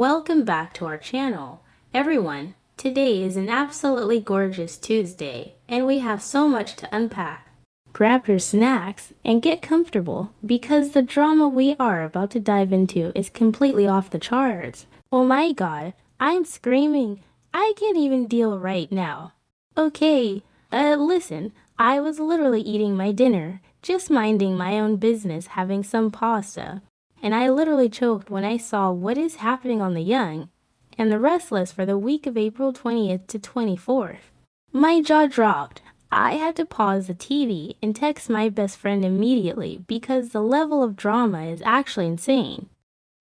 Welcome back to our channel. Everyone, today is an absolutely gorgeous Tuesday, and we have so much to unpack. Grab your snacks and get comfortable, because the drama we are about to dive into is completely off the charts. Oh my god, I'm screaming. I can't even deal right now. Okay, listen, I was literally eating my dinner, just minding my own business, having some pasta. And I literally choked when I saw what is happening on The Young and the Restless for the week of April 20th to 24th. My jaw dropped. I had to pause the TV and text my best friend immediately because the level of drama is actually insane.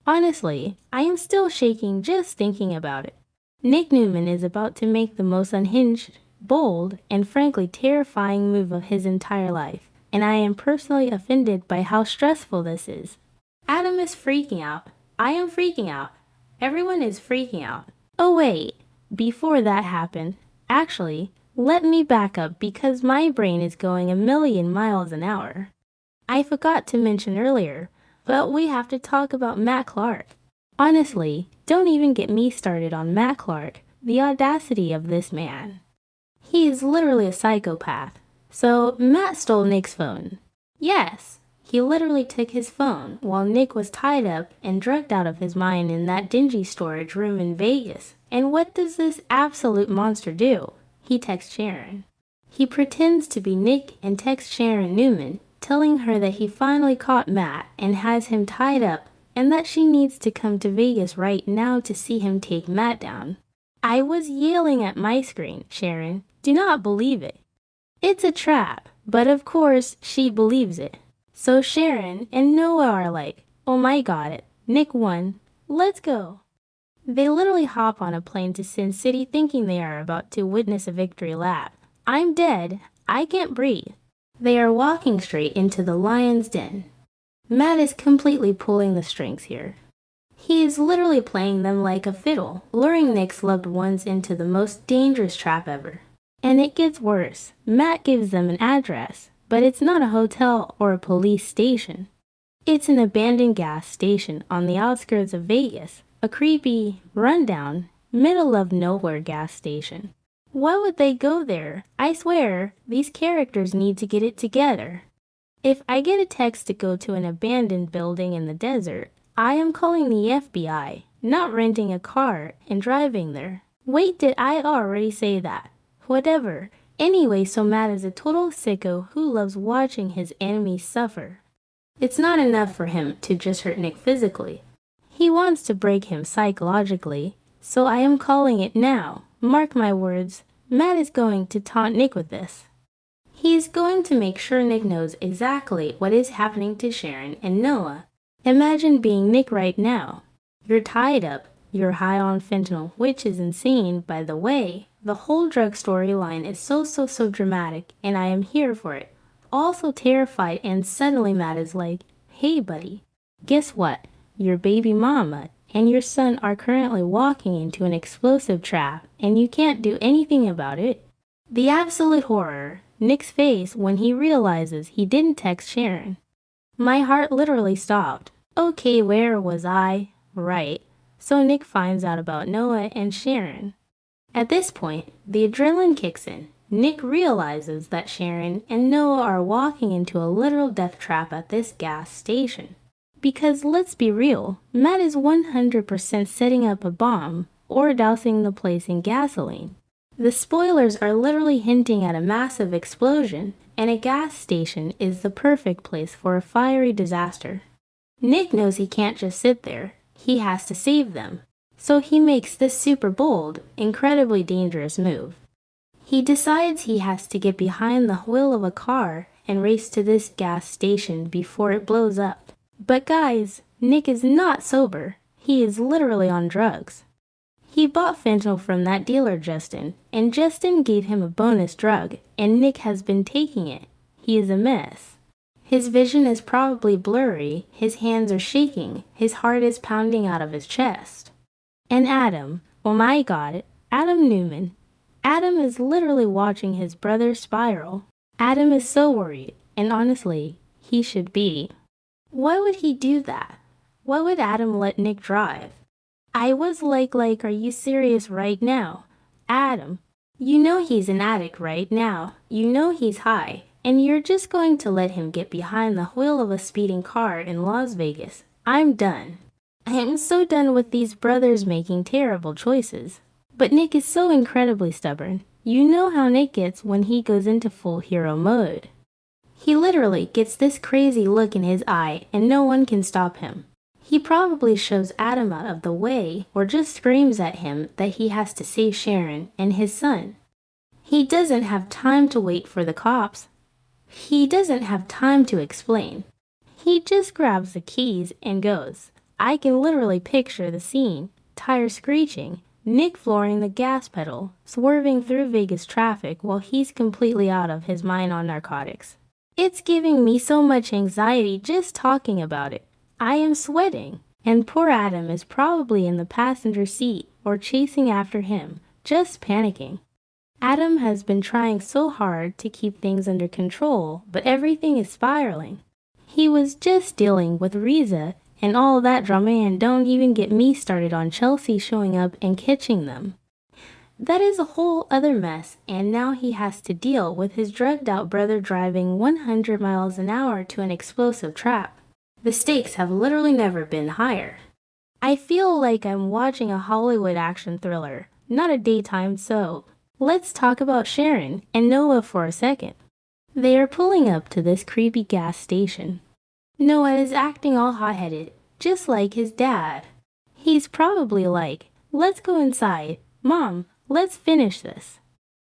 Honestly, I am still shaking just thinking about it. Nick Newman is about to make the most unhinged, bold, and frankly terrifying move of his entire life, and I am personally offended by how stressful this is. Adam is freaking out. I am freaking out. Everyone is freaking out. Oh wait, before that happened, actually, let me back up because my brain is going a million miles an hour. I forgot to mention earlier, but we have to talk about Matt Clark. Honestly, don't even get me started on Matt Clark, the audacity of this man. He is literally a psychopath. So, Matt stole Nick's phone. Yes. He literally took his phone while Nick was tied up and drugged out of his mind in that dingy storage room in Vegas. And what does this absolute monster do? He texts Sharon. He pretends to be Nick and texts Sharon Newman, telling her that he finally caught Matt and has him tied up and that she needs to come to Vegas right now to see him take Matt down. I was yelling at my screen, Sharon. Do not believe it. It's a trap, but of course she believes it. So Sharon and Noah are like, oh my god, Nick won, let's go. They literally hop on a plane to Sin City thinking they are about to witness a victory lap. I'm dead, I can't breathe. They are walking straight into the lion's den. Matt is completely pulling the strings here. He is literally playing them like a fiddle, luring Nick's loved ones into the most dangerous trap ever. And it gets worse. Matt gives them an address. But it's not a hotel or a police station. It's an abandoned gas station on the outskirts of Vegas, a creepy, rundown, middle-of-nowhere gas station. Why would they go there? I swear, these characters need to get it together. If I get a text to go to an abandoned building in the desert, I am calling the FBI, not renting a car and driving there. Wait, did I already say that? Whatever. Anyway, so Matt is a total sicko who loves watching his enemies suffer. It's not enough for him to just hurt Nick physically. He wants to break him psychologically, so I am calling it now. Mark my words, Matt is going to taunt Nick with this. He is going to make sure Nick knows exactly what is happening to Sharon and Noah. Imagine being Nick right now. You're tied up, you're high on fentanyl, which is insane, by the way. The whole drug storyline is so dramatic, and I am here for it. Also terrified, and suddenly Matt is like, hey buddy, guess what? Your baby mama and your son are currently walking into an explosive trap, and you can't do anything about it. The absolute horror, Nick's face when he realizes he didn't text Sharon. My heart literally stopped. Okay, where was I? Right. So Nick finds out about Noah and Sharon. At this point, the adrenaline kicks in. Nick realizes that Sharon and Noah are walking into a literal death trap at this gas station. Because let's be real, Matt is 100% setting up a bomb or dousing the place in gasoline. The spoilers are literally hinting at a massive explosion, and a gas station is the perfect place for a fiery disaster. Nick knows he can't just sit there. He has to save them. So he makes this super bold, incredibly dangerous move. He decides he has to get behind the wheel of a car and race to this gas station before it blows up. But guys, Nick is not sober. He is literally on drugs. He bought fentanyl from that dealer Justin, and Justin gave him a bonus drug, and Nick has been taking it. He is a mess. His vision is probably blurry, his hands are shaking, his heart is pounding out of his chest. And Adam, oh my god, Adam Newman. Adam is literally watching his brother spiral. Adam is so worried, and honestly, he should be. Why would he do that? Why would Adam let Nick drive? I was like, are you serious right now? Adam, you know he's an addict right now. You know he's high. And you're just going to let him get behind the wheel of a speeding car in Las Vegas. I'm done. I am so done with these brothers making terrible choices. But Nick is so incredibly stubborn. You know how Nick gets when he goes into full hero mode. He literally gets this crazy look in his eye and no one can stop him. He probably shoves Adam out of the way or just screams at him that he has to save Sharon and his son. He doesn't have time to wait for the cops. He doesn't have time to explain. He just grabs the keys and goes. I can literally picture the scene, tires screeching, Nick flooring the gas pedal, swerving through Vegas traffic while he's completely out of his mind on narcotics. It's giving me so much anxiety just talking about it. I am sweating, and poor Adam is probably in the passenger seat or chasing after him, just panicking. Adam has been trying so hard to keep things under control, but everything is spiraling. He was just dealing with Riza and all that drama, and don't even get me started on Chelsea showing up and catching them. That is a whole other mess, and now he has to deal with his drugged-out brother driving 100 miles an hour to an explosive trap. The stakes have literally never been higher. I feel like I'm watching a Hollywood action thriller, not a daytime soap. Let's talk about Sharon and Noah for a second. They are pulling up to this creepy gas station. Noah is acting all hot-headed, just like his dad. He's probably like, let's go inside. Mom, let's finish this.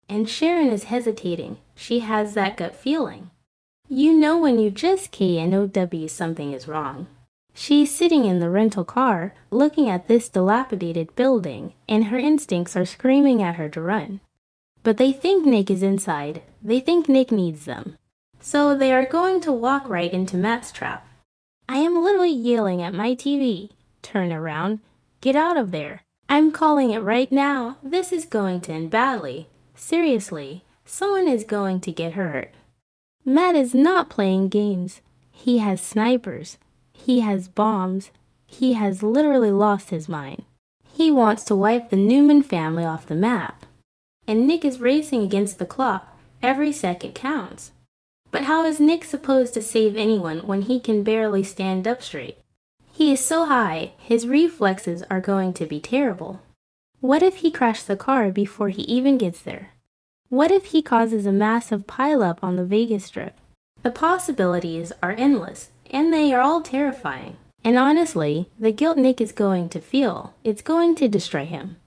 And Sharon is hesitating. She has that gut feeling. You know when you just KNOW something is wrong. She's sitting in the rental car, looking at this dilapidated building, and her instincts are screaming at her to run. But they think Nick is inside. They think Nick needs them. So they are going to walk right into Matt's trap. I am literally yelling at my TV. Turn around. Get out of there. I'm calling it right now. This is going to end badly. Seriously, someone is going to get hurt. Matt is not playing games. He has snipers. He has bombs. He has literally lost his mind. He wants to wipe the Newman family off the map. And Nick is racing against the clock. Every second counts. But how is Nick supposed to save anyone when he can barely stand up straight? He is so high, his reflexes are going to be terrible. What if he crashes the car before he even gets there? What if he causes a massive pileup on the Vegas Strip? The possibilities are endless, and they are all terrifying. And honestly, the guilt Nick is going to feel, it's going to destroy him.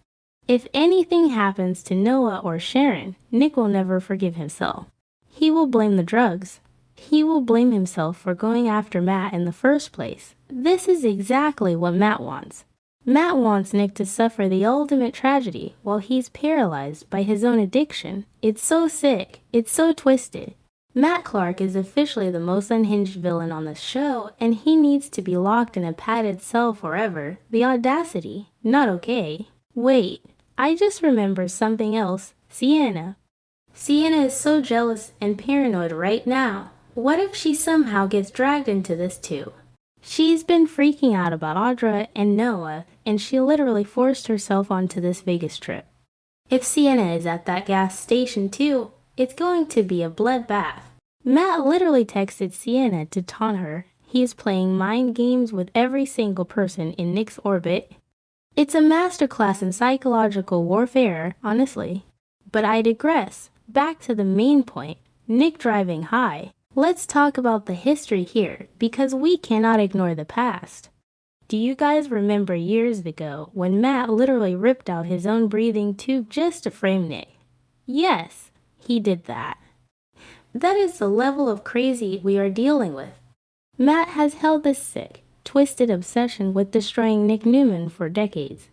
If anything happens to Noah or Sharon, Nick will never forgive himself. He will blame the drugs. He will blame himself for going after Matt in the first place. This is exactly what Matt wants. Matt wants Nick to suffer the ultimate tragedy while he's paralyzed by his own addiction. It's so sick. It's so twisted. Matt Clark is officially the most unhinged villain on the show, and he needs to be locked in a padded cell forever. The audacity. Not okay. Wait, I just remembered something else. Sienna. Sienna is so jealous and paranoid right now. What if she somehow gets dragged into this too? She's been freaking out about Audra and Noah, and she literally forced herself onto this Vegas trip. If Sienna is at that gas station too, it's going to be a bloodbath. Matt literally texted Sienna to taunt her. He is playing mind games with every single person in Nick's orbit. It's a masterclass in psychological warfare, honestly. But I digress. Back to the main point. Nick driving high. Let's talk about the history here, because we cannot ignore the past. Do you guys remember years ago when Matt literally ripped out his own breathing tube just to frame Nick? Yes, he did that. That is the level of crazy we are dealing with. Matt has held this sick, twisted obsession with destroying Nick Newman for decades.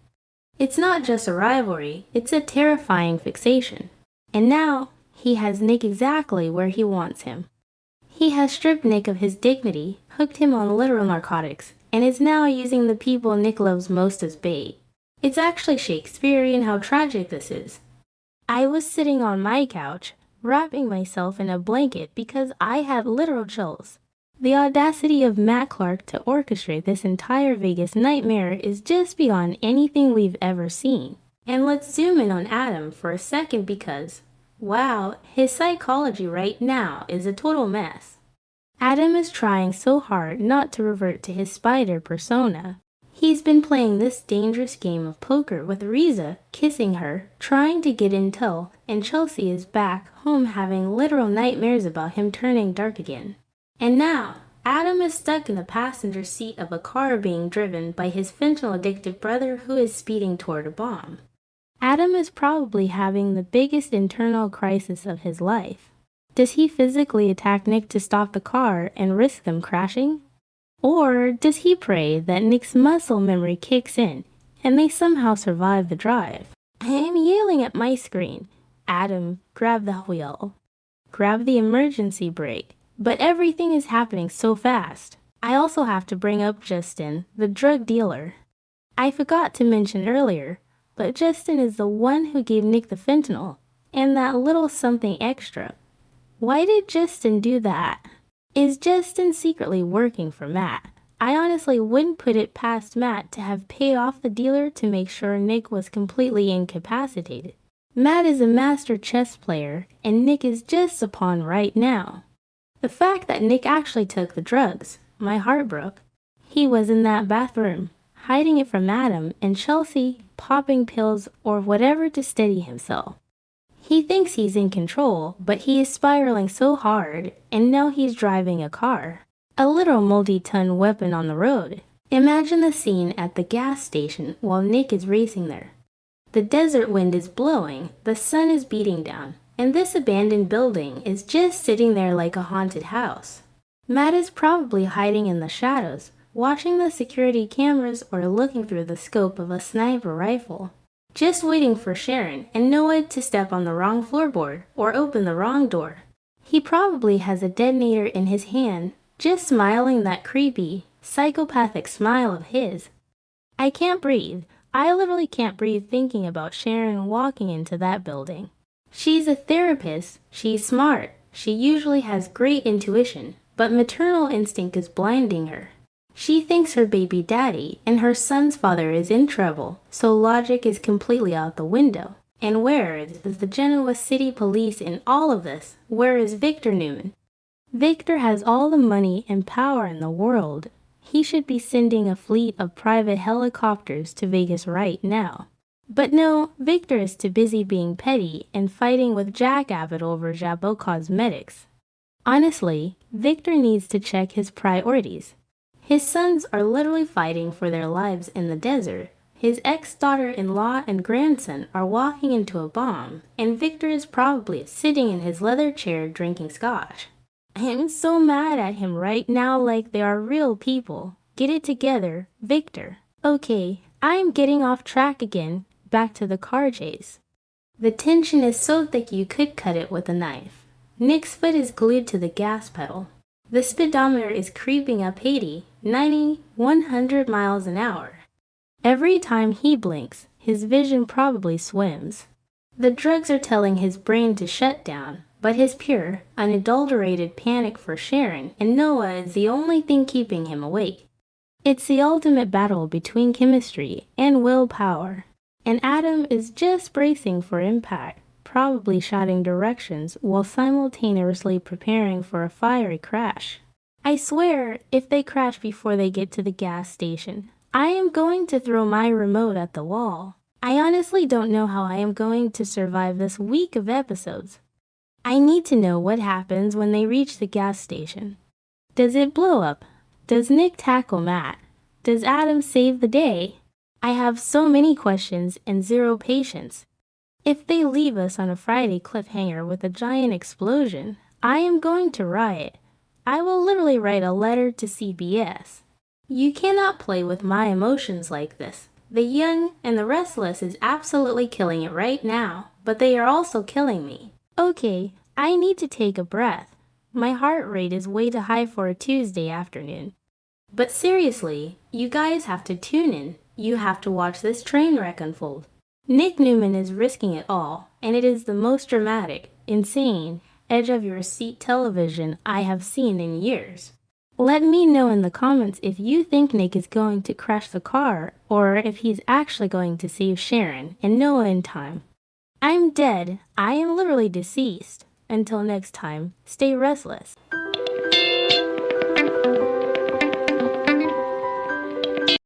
It's not just a rivalry, it's a terrifying fixation. And now, he has Nick exactly where he wants him. He has stripped Nick of his dignity, hooked him on literal narcotics, and is now using the people Nick loves most as bait. It's actually Shakespearean how tragic this is. I was sitting on my couch, wrapping myself in a blanket because I had literal chills. The audacity of Matt Clark to orchestrate this entire Vegas nightmare is just beyond anything we've ever seen. And let's zoom in on Adam for a second because, wow, his psychology right now is a total mess. Adam is trying so hard not to revert to his spider persona. He's been playing this dangerous game of poker with Riza, kissing her, trying to get intel, and Chelsea is back home having literal nightmares about him turning dark again. And now, Adam is stuck in the passenger seat of a car being driven by his fentanyl-addicted brother who is speeding toward a bomb. Adam is probably having the biggest internal crisis of his life. Does he physically attack Nick to stop the car and risk them crashing? Or does he pray that Nick's muscle memory kicks in and they somehow survive the drive? I am yelling at my screen. Adam, grab the wheel. Grab the emergency brake. But everything is happening so fast. I also have to bring up Justin, the drug dealer. I forgot to mention earlier, but Justin is the one who gave Nick the fentanyl and that little something extra. Why did Justin do that? Is Justin secretly working for Matt? I honestly wouldn't put it past Matt to have paid off the dealer to make sure Nick was completely incapacitated. Matt is a master chess player, and Nick is just a pawn right now. The fact that Nick actually took the drugs, my heart broke. He was in that bathroom, hiding it from Adam and Chelsea, popping pills or whatever to steady himself. He thinks he's in control, but he is spiraling so hard, and now he's driving a car. A literal multi-ton weapon on the road. Imagine the scene at the gas station while Nick is racing there. The desert wind is blowing, the sun is beating down, and this abandoned building is just sitting there like a haunted house. Matt is probably hiding in the shadows, watching the security cameras or looking through the scope of a sniper rifle. Just waiting for Sharon and Noah to step on the wrong floorboard or open the wrong door. He probably has a detonator in his hand, just smiling that creepy, psychopathic smile of his. I can't breathe. I literally can't breathe thinking about Sharon walking into that building. She's a therapist, she's smart, she usually has great intuition, but maternal instinct is blinding her. She thinks her baby daddy and her son's father is in trouble, so logic is completely out the window. And where is the Genoa City police in all of this? Where is Victor Newman? Victor has all the money and power in the world. He should be sending a fleet of private helicopters to Vegas right now. But no, Victor is too busy being petty and fighting with Jack Abbott over Jabot Cosmetics. Honestly, Victor needs to check his priorities. His sons are literally fighting for their lives in the desert. His ex-daughter-in-law and grandson are walking into a bomb, and Victor is probably sitting in his leather chair drinking scotch. I am so mad at him right now like they are real people. Get it together, Victor. Okay, I am getting off track again. Back to the car chase. The tension is so thick you could cut it with a knife. Nick's foot is glued to the gas pedal. The speedometer is creeping up 80, 90, 100 miles an hour. Every time he blinks, his vision probably swims. The drugs are telling his brain to shut down, but his pure, unadulterated panic for Sharon and Noah is the only thing keeping him awake. It's the ultimate battle between chemistry and willpower, and Adam is just bracing for impact, probably shouting directions while simultaneously preparing for a fiery crash. I swear, if they crash before they get to the gas station, I am going to throw my remote at the wall. I honestly don't know how I am going to survive this week of episodes. I need to know what happens when they reach the gas station. Does it blow up? Does Nick tackle Matt? Does Adam save the day? I have so many questions and zero patience. If they leave us on a Friday cliffhanger with a giant explosion, I am going to riot. I will literally write a letter to CBS. You cannot play with my emotions like this. The Young and the Restless is absolutely killing it right now, but they are also killing me. Okay, I need to take a breath. My heart rate is way too high for a Tuesday afternoon. But seriously, you guys have to tune in. You have to watch this train wreck unfold. Nick Newman is risking it all, and it is the most dramatic, insane, edge-of-your-seat television I have seen in years. Let me know in the comments if you think Nick is going to crash the car or if he's actually going to save Sharon and Noah in time. I'm dead. I am literally deceased. Until next time, stay restless.